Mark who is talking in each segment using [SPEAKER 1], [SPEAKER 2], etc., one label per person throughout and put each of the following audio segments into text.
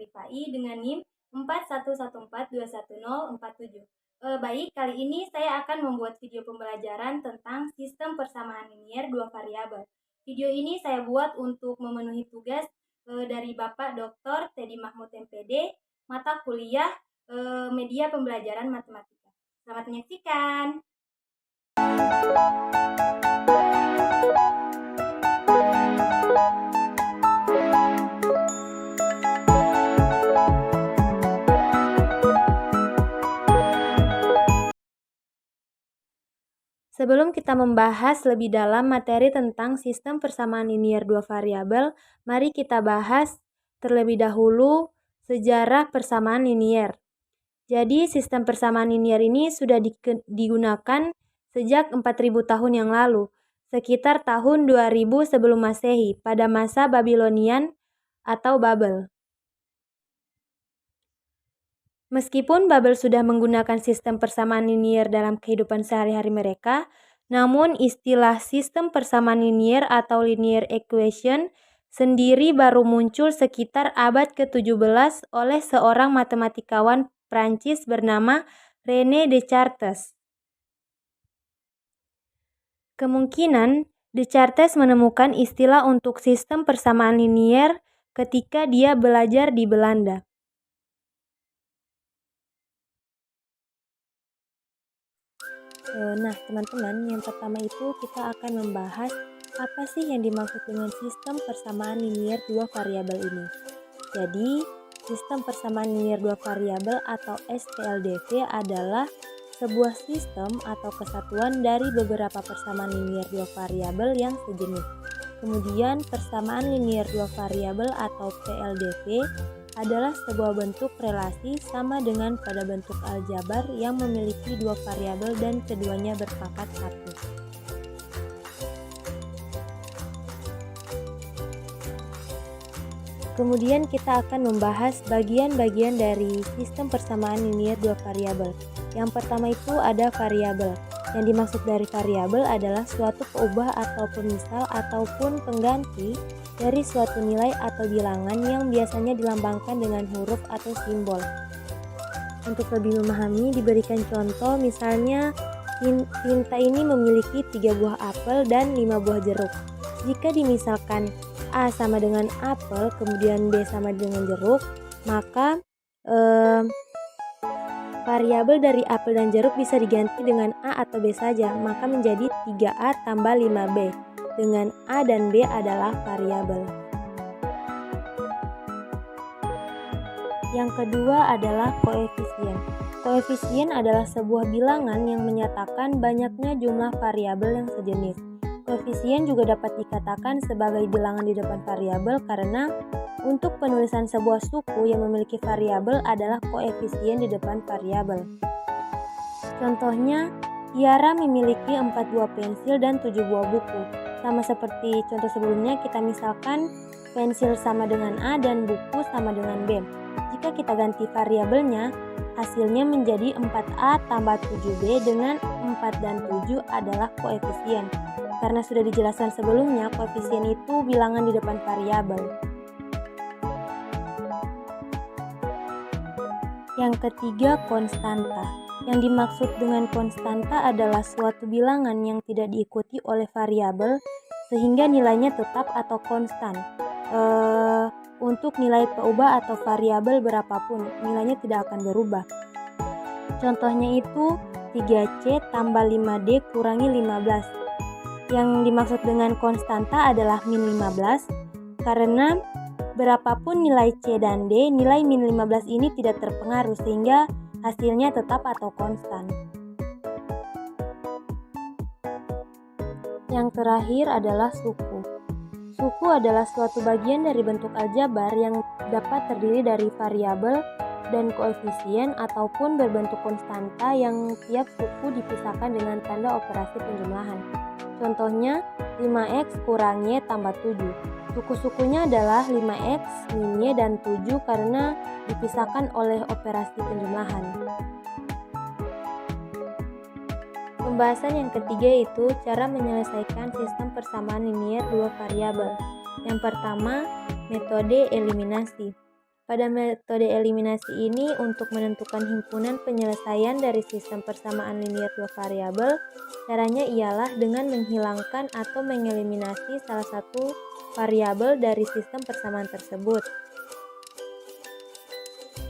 [SPEAKER 1] Rifai dengan NIM 4114210470. Baik, kali ini saya akan membuat video pembelajaran tentang sistem persamaan linier dua variabel. Video ini saya buat untuk memenuhi tugas dari Bapak Dr. Teddy Mahmud MPD, mata kuliah media pembelajaran matematika. Selamat menyaksikan. Sebelum kita membahas lebih dalam materi tentang sistem persamaan linier dua variabel, mari kita bahas terlebih dahulu sejarah persamaan linier. Jadi, sistem persamaan linier ini sudah digunakan sejak 4000 tahun yang lalu, sekitar tahun 2000 sebelum Masehi, pada masa Babilonian atau Babel. Meskipun Babel sudah menggunakan sistem persamaan linier dalam kehidupan sehari-hari mereka, namun istilah sistem persamaan linier atau linear equation sendiri baru muncul sekitar abad ke-17 oleh seorang matematikawan Prancis bernama René Descartes. Kemungkinan Descartes menemukan istilah untuk sistem persamaan linier ketika dia belajar di Belanda. Nah, teman-teman, yang pertama itu kita akan membahas apa sih yang dimaksud dengan sistem persamaan linier dua variabel ini. Jadi, sistem persamaan linier dua variabel atau SPLDV adalah sebuah sistem atau kesatuan dari beberapa persamaan linier dua variabel yang sejenis. Kemudian, persamaan linier dua variabel atau PLDV adalah sebuah bentuk relasi sama dengan pada bentuk aljabar yang memiliki dua variabel dan keduanya berpangkat 1. Kemudian kita akan membahas bagian-bagian dari sistem persamaan linier dua variabel. Yang pertama itu ada variabel. Yang dimaksud dari variabel adalah suatu peubah atau pemisah ataupun pengganti dari suatu nilai atau bilangan yang biasanya dilambangkan dengan huruf atau simbol. Untuk lebih memahami, diberikan contoh, misalnya tinta ini memiliki 3 buah apel dan 5 buah jeruk. Jika dimisalkan A sama dengan apel, kemudian B sama dengan jeruk, maka variabel dari apel dan jeruk bisa diganti dengan A atau B saja, maka menjadi 3A tambah 5B. Dengan A dan B adalah variabel. Yang kedua adalah koefisien. Koefisien adalah sebuah bilangan yang menyatakan banyaknya jumlah variabel yang sejenis. Koefisien juga dapat dikatakan sebagai bilangan di depan variabel karena untuk penulisan sebuah suku yang memiliki variabel adalah koefisien di depan variabel. Contohnya, Tiara memiliki 4 buah pensil dan 7 buah buku. Sama seperti contoh sebelumnya, kita misalkan pensil sama dengan A dan buku sama dengan B. Jika kita ganti variabelnya, hasilnya menjadi 4A tambah 7B dengan 4 dan 7 adalah koefisien. Karena sudah dijelaskan sebelumnya, koefisien itu bilangan di depan variabel. Yang ketiga, konstanta. Yang dimaksud dengan konstanta adalah suatu bilangan yang tidak diikuti oleh variabel sehingga nilainya tetap atau konstan. Untuk nilai peubah atau variabel berapapun, nilainya tidak akan berubah. Contohnya itu 3C tambah 5D kurangi 15. Yang dimaksud dengan konstanta adalah min 15 karena berapapun nilai C dan D, nilai min 15 ini tidak terpengaruh sehingga hasilnya tetap atau konstan. Yang terakhir adalah suku. Suku adalah suatu bagian dari bentuk aljabar yang dapat terdiri dari variabel dan koefisien ataupun berbentuk konstanta yang tiap suku dipisahkan dengan tanda operasi penjumlahan. Contohnya 5x kurang y tambah 7. Suku-sukunya adalah 5x, min y, dan 7 karena dipisahkan oleh operasi penjumlahan. Pembahasan yang ketiga itu cara menyelesaikan sistem persamaan linier dua variabel. Yang pertama, metode eliminasi. Pada metode eliminasi ini, untuk menentukan himpunan penyelesaian dari sistem persamaan linear dua variabel, caranya ialah dengan menghilangkan atau mengeliminasi salah satu variabel dari sistem persamaan tersebut.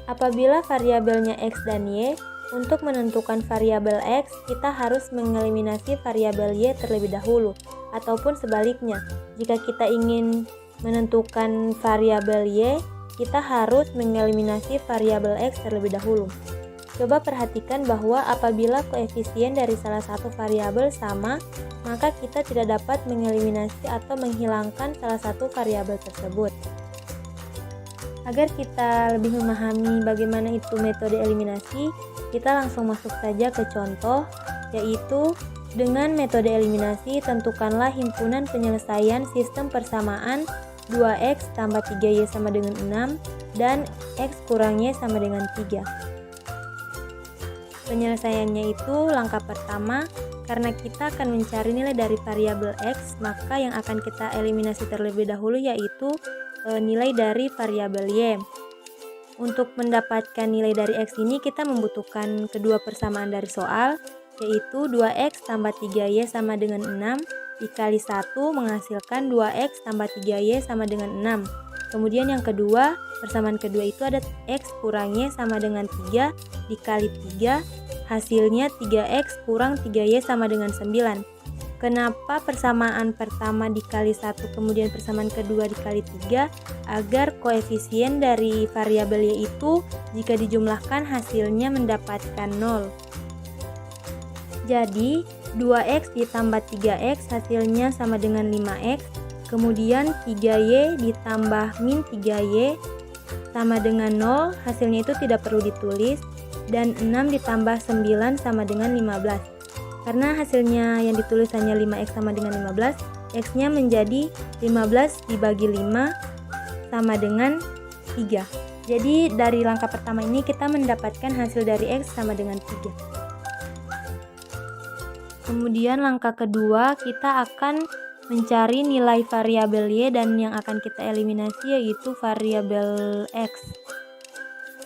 [SPEAKER 1] Apabila variabelnya X dan Y, untuk menentukan variabel X, kita harus mengeliminasi variabel Y terlebih dahulu, ataupun sebaliknya. Jika kita ingin menentukan variabel Y, kita harus mengeliminasi variabel X terlebih dahulu. Coba perhatikan bahwa apabila koefisien dari salah satu variabel sama, maka kita tidak dapat mengeliminasi atau menghilangkan salah satu variabel tersebut. Agar kita lebih memahami bagaimana itu metode eliminasi, kita langsung masuk saja ke contoh, yaitu dengan metode eliminasi tentukanlah himpunan penyelesaian sistem persamaan 2x tambah 3y sama dengan 6 dan x kurang y sama dengan 3. Penyelesaiannya itu langkah pertama, karena kita akan mencari nilai dari variabel x, maka yang akan kita eliminasi terlebih dahulu yaitu nilai dari variabel y. Untuk mendapatkan nilai dari x ini kita membutuhkan kedua persamaan dari soal, yaitu 2x tambah 3y sama dengan 6 dikali 1 menghasilkan 2x tambah 3y sama dengan 6. Kemudian yang kedua, persamaan kedua itu ada x kurang y sama dengan 3 dikali 3, hasilnya 3x kurang 3y sama dengan 9. Kenapa persamaan pertama dikali 1 kemudian persamaan kedua dikali 3? Agar koefisien dari variabel y itu jika dijumlahkan hasilnya mendapatkan 0. Jadi 2x ditambah 3x hasilnya sama dengan 5x, kemudian 3y ditambah min 3y sama dengan 0, hasilnya itu tidak perlu ditulis, dan 6 ditambah 9 sama dengan 15. Karena hasilnya yang ditulis hanya 5x sama dengan 15, x-nya menjadi 15 dibagi 5 sama dengan 3. Jadi dari langkah pertama ini kita mendapatkan hasil dari x sama dengan 3. Kemudian langkah kedua, kita akan mencari nilai variabel y dan yang akan kita eliminasi yaitu variabel x.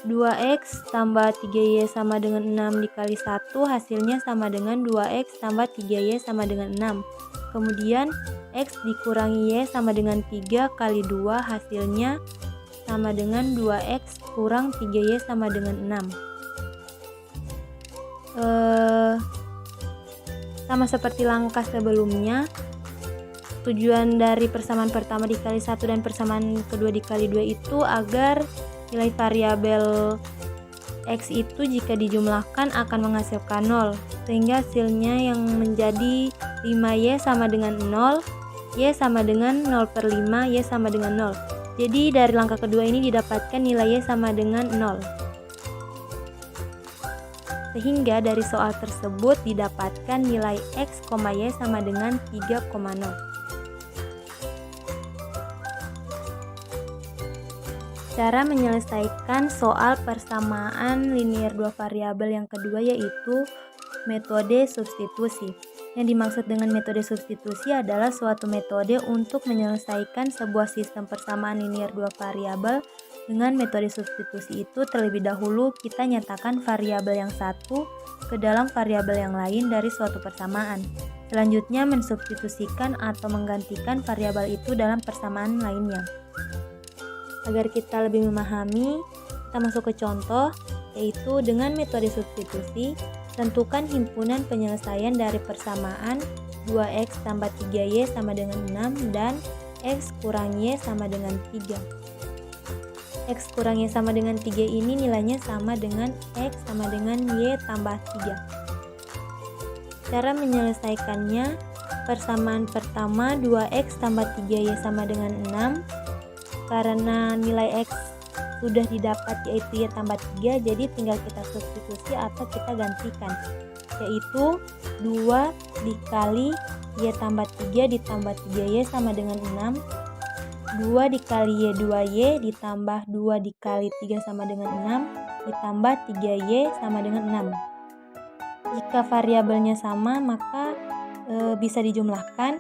[SPEAKER 1] 2x tambah 3y sama dengan 6 dikali 1 hasilnya sama dengan 2x tambah 3y sama dengan 6. Kemudian x dikurangi y sama dengan 3 kali 2 hasilnya sama dengan 2x kurang 3y sama dengan 6. Sama seperti langkah sebelumnya, tujuan dari persamaan pertama dikali 1 dan persamaan kedua dikali 2 itu agar nilai variabel x itu jika dijumlahkan akan menghasilkan 0, sehingga hasilnya yang menjadi 5y sama dengan 0, y sama dengan 0/5, y sama dengan 0. Jadi dari langkah kedua ini didapatkan nilai y sama dengan 0. Sehingga dari soal tersebut didapatkan nilai x, y sama dengan 3,0. Cara menyelesaikan soal persamaan linear dua variabel yang kedua yaitu metode substitusi. Yang dimaksud dengan metode substitusi adalah suatu metode untuk menyelesaikan sebuah sistem persamaan linear dua variabel. Dengan metode substitusi itu terlebih dahulu kita nyatakan variabel yang satu ke dalam variabel yang lain dari suatu persamaan. Selanjutnya mensubstitusikan atau menggantikan variabel itu dalam persamaan lainnya. Agar kita lebih memahami, kita masuk ke contoh, yaitu dengan metode substitusi, tentukan himpunan penyelesaian dari persamaan 2x tambah 3y sama dengan 6 dan x kurang y sama dengan 3. X kurang Y sama dengan 3 ini nilainya sama dengan X sama dengan Y tambah 3. Cara menyelesaikannya, persamaan pertama 2X tambah 3Y sama dengan 6. Karena nilai X sudah didapat yaitu Y tambah 3, jadi tinggal kita substitusi atau kita gantikan, yaitu 2 dikali Y tambah 3 ditambah 3Y sama dengan 6. 2 dikali Y 2Y ditambah 2 dikali 3 sama dengan 6 ditambah 3Y sama dengan 6. Jika variabelnya sama maka bisa dijumlahkan.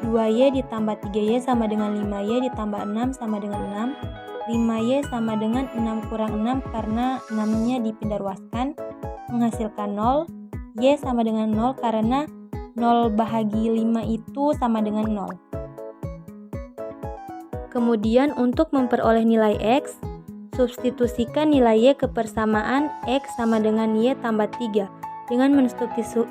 [SPEAKER 1] 2Y ditambah 3Y sama dengan 5Y ditambah 6 sama dengan 5Y sama dengan 6 kurang 6 karena 6-nya dipindah ruaskan, menghasilkan 0. Y sama dengan 0 karena 0 bahagi 5 itu sama dengan 0. Kemudian untuk memperoleh nilai X, substitusikan nilai Y ke persamaan X sama dengan Y tambah 3. Dengan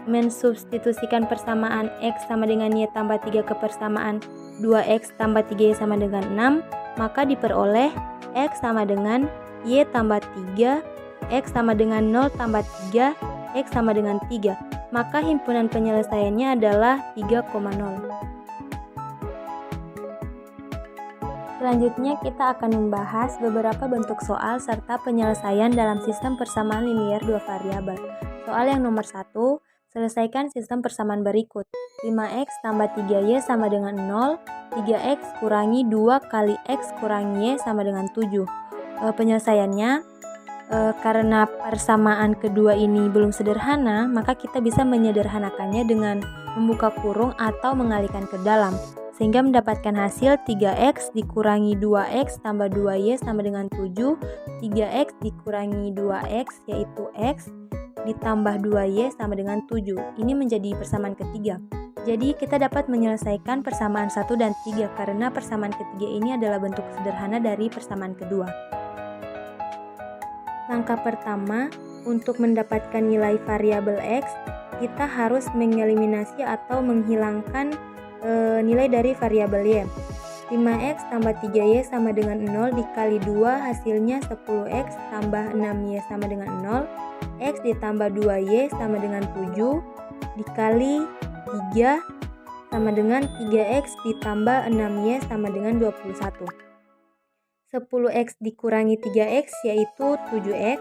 [SPEAKER 1] mensubstitusikan persamaan X sama dengan Y tambah 3 ke persamaan 2X tambah 3Y sama dengan 6, maka diperoleh X sama dengan Y tambah 3, X sama dengan 0 tambah 3, X sama dengan 3. Maka himpunan penyelesaiannya adalah 3,0. Selanjutnya kita akan membahas beberapa bentuk soal serta penyelesaian dalam sistem persamaan linier dua variabel. Soal yang nomor 1, selesaikan sistem persamaan berikut. 5X tambah 3Y sama dengan 0, 3X kurangi 2 kali X kurangi Y sama dengan 7. Penyelesaiannya, karena persamaan kedua ini belum sederhana, maka kita bisa menyederhanakannya dengan membuka kurung atau mengalihkan ke dalam, sehingga mendapatkan hasil 3X dikurangi 2X tambah 2Y sama dengan 7, 3X dikurangi 2X yaitu X, ditambah 2Y sama dengan 7. Ini menjadi persamaan ketiga. Jadi kita dapat menyelesaikan persamaan 1 dan 3 karena persamaan ketiga ini adalah bentuk sederhana dari persamaan kedua. Langkah pertama, untuk mendapatkan nilai variabel X, kita harus mengeliminasi atau menghilangkan nilai dari variabel Y. 5X tambah 3Y sama dengan 0 dikali 2 hasilnya 10X tambah 6Y sama dengan 0. X ditambah 2Y sama dengan 7 dikali 3 sama dengan 3X ditambah 6Y sama dengan 21. 10X dikurangi 3X yaitu 7X.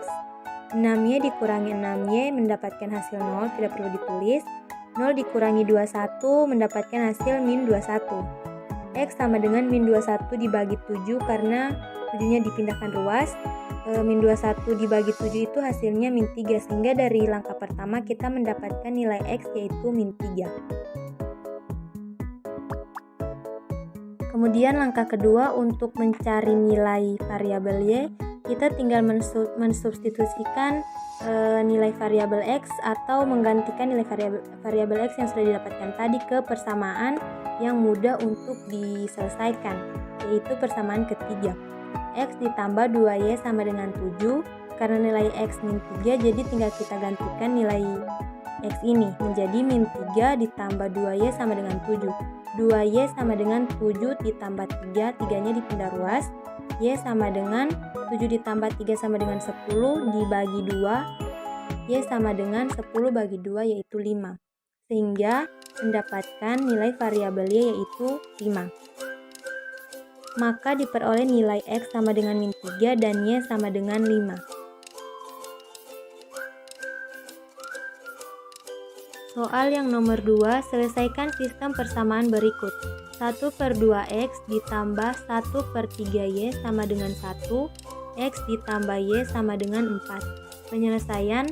[SPEAKER 1] 6Y dikurangi 6Y mendapatkan hasil 0, tidak perlu ditulis. 0 dikurangi 21 mendapatkan hasil min 21. X sama dengan min 21 dibagi 7 karena 7-nya dipindahkan ruas. Min 21 dibagi 7 itu hasilnya min 3, sehingga dari langkah pertama kita mendapatkan nilai X yaitu min 3. Kemudian langkah kedua, untuk mencari nilai variabel Y, kita tinggal mensubstitusikan nilai variabel X atau menggantikan nilai variabel X yang sudah didapatkan tadi ke persamaan yang mudah untuk diselesaikan, yaitu persamaan ketiga. X ditambah 2Y sama dengan 7, karena nilai X min 3, jadi tinggal kita gantikan nilai X ini menjadi min 3 ditambah 2Y sama dengan 7. 2Y sama dengan 7 ditambah 3, 3-nya dipindah ruas. Y sama dengan 7 ditambah 3 sama dengan 10 dibagi 2. Y sama dengan 10 bagi 2 yaitu 5. Sehingga mendapatkan nilai variabel Y yaitu 5. Maka diperoleh nilai X sama dengan min 3 dan Y sama dengan 5. Soal yang nomor 2, selesaikan sistem persamaan berikut. 1/2X ditambah 1/3Y sama dengan 1, X ditambah Y sama dengan 4. Penyelesaian,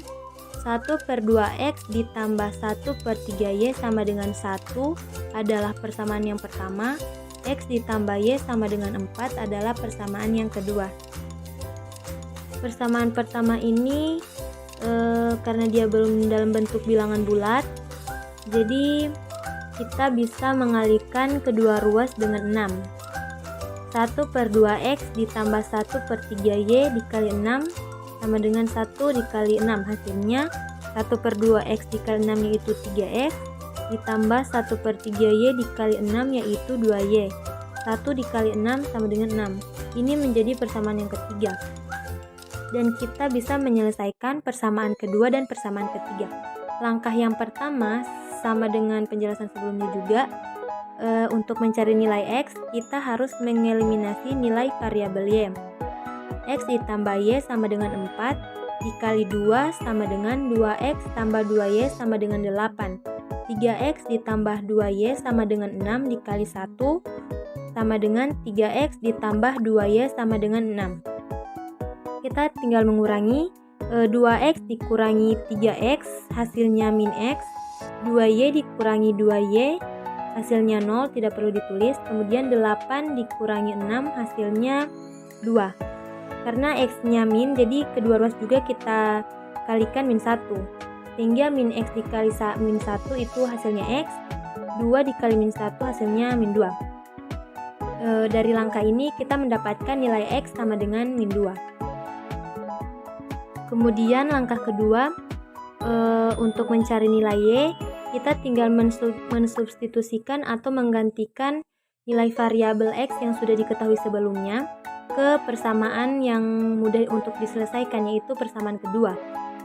[SPEAKER 1] 1/2X ditambah 1/3Y sama dengan 1 adalah persamaan yang pertama. X ditambah Y sama dengan 4 adalah persamaan yang kedua. Persamaan pertama ini karena dia belum dalam bentuk bilangan bulat, jadi kita bisa mengalihkan kedua ruas dengan 6. 1/2X ditambah 1/3Y dikali 6 sama dengan 1 dikali 6. Hasilnya 1/2X dikali 6 yaitu 3X, ditambah 1/3Y dikali 6 yaitu 2Y. 1 dikali 6 sama dengan 6. Ini menjadi persamaan yang ketiga. Dan kita bisa menyelesaikan persamaan kedua dan persamaan ketiga. Langkah yang pertama sama dengan penjelasan sebelumnya juga. Untuk mencari nilai X, kita harus mengeliminasi nilai variabel Y. X ditambah Y sama dengan 4, dikali 2 sama dengan 2X tambah 2Y sama dengan 8. 3X ditambah 2Y sama dengan 6 dikali 1 sama dengan 3X ditambah 2Y sama dengan 6. Kita tinggal mengurangi. 2X dikurangi 3X hasilnya min X, 2Y dikurangi 2Y hasilnya 0, tidak perlu ditulis. Kemudian 8 dikurangi 6 hasilnya 2. Karena X-nya min, jadi kedua ruas juga kita kalikan min 1. Sehingga min X dikali min 1 itu hasilnya X, 2 dikali min 1 hasilnya min 2. Dari langkah ini kita mendapatkan nilai X sama dengan min 2. Kemudian langkah kedua, untuk mencari nilai Y, kita tinggal mensubstitusikan atau menggantikan nilai variabel X yang sudah diketahui sebelumnya ke persamaan yang mudah untuk diselesaikan, yaitu persamaan kedua.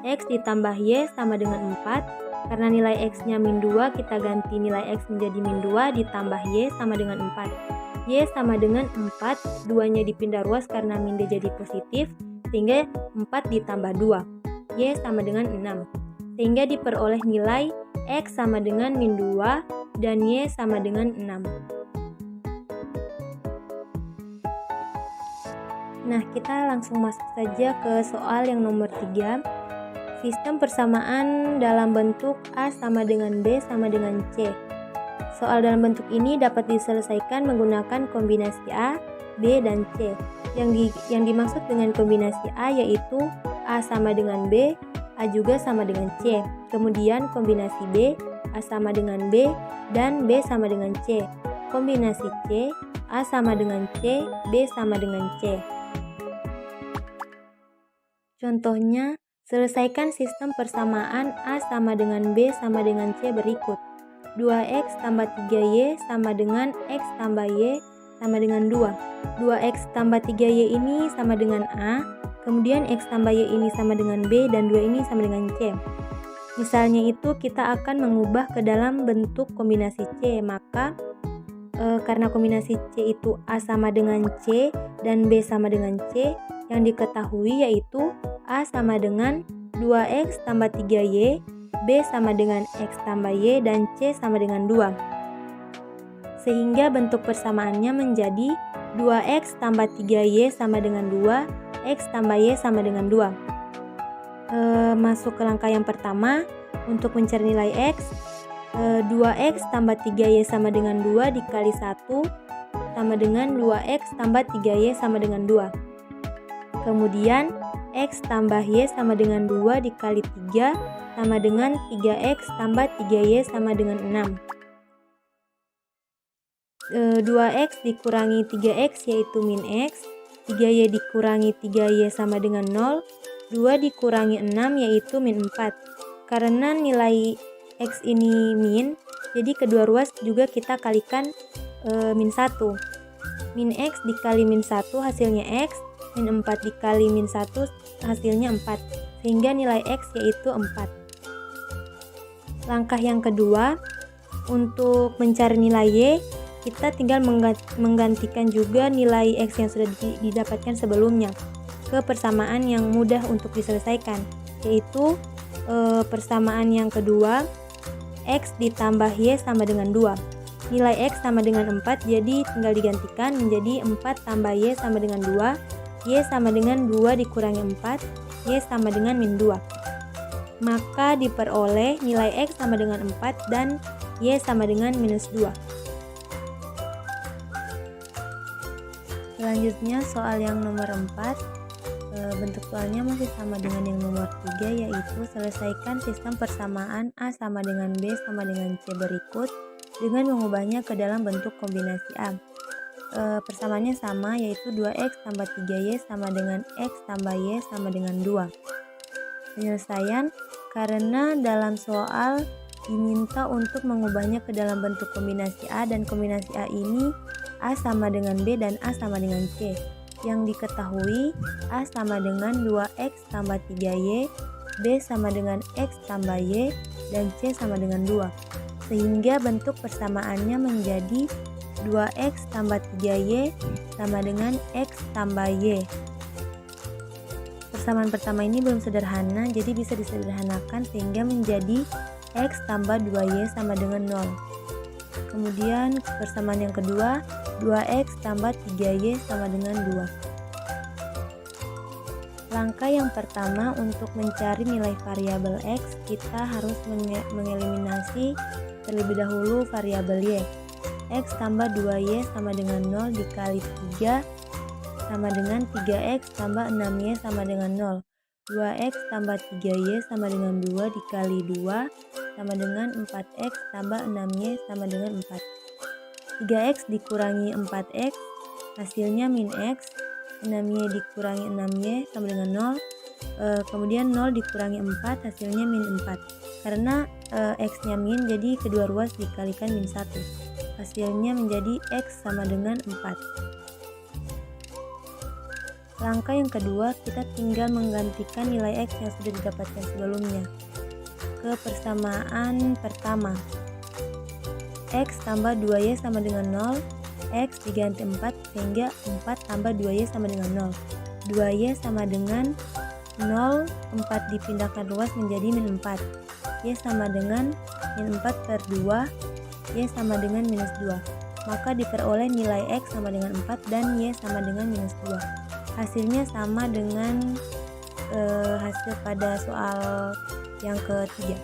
[SPEAKER 1] X ditambah Y sama dengan 4. Karena nilai X-nya min 2, kita ganti nilai X menjadi min 2 ditambah Y sama dengan 4. Y sama dengan 4, 2-nya dipindah ruas karena min D jadi positif, sehingga 4 ditambah 2. Y sama dengan 6. Sehingga diperoleh nilai X sama dengan min 2 dan Y sama dengan 6. Nah, kita langsung masuk saja ke soal yang nomor 3. Sistem persamaan dalam bentuk A sama dengan B sama dengan C. Soal dalam bentuk ini dapat diselesaikan menggunakan kombinasi A, B, dan C. Yang dimaksud dengan kombinasi A yaitu A sama dengan B, A juga sama dengan C. Kemudian kombinasi B, A sama dengan B, dan B sama dengan C. Kombinasi C, A sama dengan C, B sama dengan C. Contohnya, selesaikan sistem persamaan A sama dengan B sama dengan C berikut. 2X tambah 3Y sama dengan X tambah Y sama dengan 2. 2X tambah 3Y ini sama dengan A, kemudian X tambah Y ini sama dengan B, dan 2 ini sama dengan C. Misalnya itu kita akan mengubah ke dalam bentuk kombinasi C, maka karena kombinasi C itu A sama dengan C dan B sama dengan C, yang diketahui yaitu A sama dengan 2X tambah 3Y, B sama dengan X tambah Y, dan C sama dengan 2. Sehingga bentuk persamaannya menjadi 2X tambah 3Y sama dengan 2, X tambah Y sama dengan 2. Masuk ke langkah yang pertama, untuk mencari nilai X, 2X tambah 3Y sama dengan 2 dikali 1 sama dengan 2X tambah 3Y sama dengan 2. Kemudian X tambah Y sama dengan 2 dikali 3 sama dengan 3X tambah 3Y sama dengan 6. 2X dikurangi 3X yaitu min X, 3Y dikurangi 3Y sama dengan 0, 2 dikurangi 6 yaitu min 4. Karena nilai X ini min, jadi kedua ruas juga kita kalikan min 1. Min X dikali min 1 hasilnya X, min 4 dikali min 1 hasilnya 4, sehingga nilai X yaitu 4. Langkah yang kedua, untuk mencari nilai Y, kita tinggal menggantikan juga nilai X yang sudah didapatkan sebelumnya ke persamaan yang mudah untuk diselesaikan, yaitu persamaan yang kedua, X ditambah Y sama dengan 2. Nilai X sama dengan 4, jadi tinggal digantikan menjadi 4 tambah Y sama dengan 2, Y sama dengan 2 dikurangi 4, Y sama dengan min 2. Maka diperoleh nilai X sama dengan 4 dan Y sama dengan minus 2. Selanjutnya soal yang nomor 4. Bentuk soalnya masih sama dengan yang nomor 3, yaitu selesaikan sistem persamaan A sama dengan B sama dengan C berikut dengan mengubahnya ke dalam bentuk kombinasi A. Persamaannya sama, yaitu 2X tambah 3Y sama dengan X tambah Y sama dengan 2. Penyelesaian, karena dalam soal diminta untuk mengubahnya ke dalam bentuk kombinasi A, dan kombinasi A ini A sama dengan B dan A sama dengan C. Yang diketahui A sama dengan 2X tambah 3Y, B sama dengan X tambah Y, dan C sama dengan 2. Sehingga bentuk persamaannya menjadi 2X tambah 3Y sama dengan X tambah Y. Persamaan pertama ini belum sederhana, jadi bisa disederhanakan sehingga menjadi X tambah 2Y sama dengan 0. Kemudian persamaan yang kedua, 2X tambah 3Y sama dengan 2. Langkah yang pertama, untuk mencari nilai variabel X, kita harus mengeliminasi terlebih dahulu variabel Y. X tambah 2Y sama dengan 0 dikali 3 sama dengan 3x tambah 6y sama dengan 0. 2x tambah 3y sama dengan 2 dikali 2 sama dengan 4x tambah 6y sama dengan 4. 3x dikurangi 4x hasilnya min x. 6y dikurangi 6y sama dengan 0. Kemudian 0 dikurangi 4 hasilnya min 4. Karena x nya min, jadi kedua ruas dikalikan min 1. Hasilnya menjadi x sama dengan 4. Langkah yang kedua, kita tinggal menggantikan nilai x yang sudah didapatkan sebelumnya ke persamaan pertama. X tambah 2y sama dengan 0, x diganti 4 sehingga 4 tambah 2y sama dengan 0. 2y sama dengan 0, 4 dipindahkan ruas menjadi min 4. Y sama dengan min 4 per 2, y sama dengan minus 2. Maka diperoleh nilai x sama dengan 4 dan y sama dengan minus 2. Hasilnya sama dengan hasil pada soal yang ketiga.